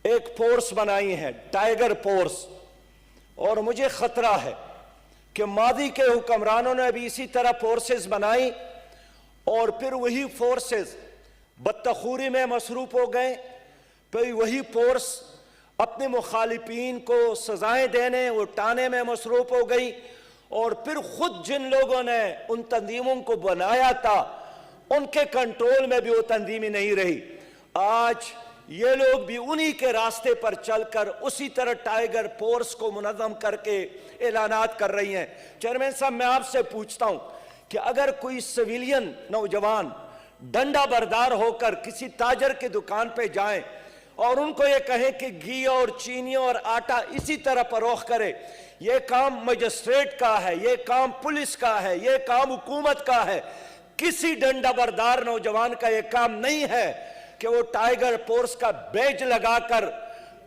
ایک فورس بنائی ہے ٹائیگر فورس، اور مجھے خطرہ ہے کہ ماضی کے حکمرانوں نے ابھی اسی طرح فورسز بنائی اور پھر وہی فورسز بدتخوری میں مصروف ہو گئے، پھر وہی فورس اپنے مخالفین کو سزائیں دینے اٹھانے میں مصروف ہو گئی، اور پھر خود جن لوگوں نے ان تنظیموں کو بنایا تھا ان کے کنٹرول میں بھی وہ تنظیمیں نہیں رہی۔ آج یہ لوگ بھی انہی کے راستے پر چل کر اسی طرح ٹائیگر فورس کو منظم کر کے اعلانات کر رہی ہیں۔ چیئرمین صاحب، میں آپ سے پوچھتا ہوں کہ اگر کوئی سویلین نوجوان ڈنڈا بردار ہو کر کسی تاجر کی دکان پہ جائیں اور ان کو یہ کہیں کہ گھی اور چینی اور آٹا اسی طرح فروخت کرے، یہ کام مجسٹریٹ کا ہے، یہ کام پولیس کا ہے، یہ کام حکومت کا ہے، کسی ڈنڈا بردار نوجوان کا یہ کام نہیں ہے کہ وہ ٹائیگر فورس کا بیج لگا کر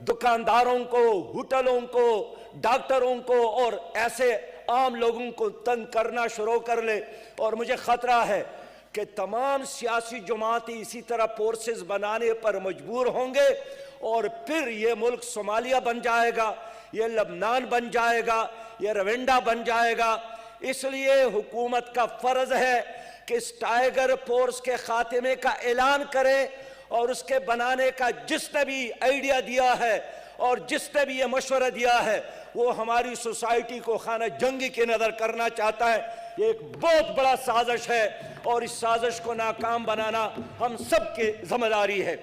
دکانداروں کو، ہوٹلوں کو، ڈاکٹروں کو اور ایسے عام لوگوں کو تنگ کرنا شروع کر لے۔ اور مجھے خطرہ ہے کہ تمام سیاسی جماعتیں اسی طرح فورسز بنانے پر مجبور ہوں گے، اور پھر یہ ملک صومالیہ بن جائے گا، یہ لبنان بن جائے گا، یہ روانڈا بن جائے گا۔ اس لیے حکومت کا فرض ہے کہ اس ٹائیگر فورس کے خاتمے کا اعلان کرے، اور اس کے بنانے کا جس نے بھی آئیڈیا دیا ہے اور جس نے بھی یہ مشورہ دیا ہے وہ ہماری سوسائٹی کو خانہ جنگی کی نظر کرنا چاہتا ہے۔ یہ ایک بہت بڑا سازش ہے، اور اس سازش کو ناکام بنانا ہم سب کی ذمہ داری ہے۔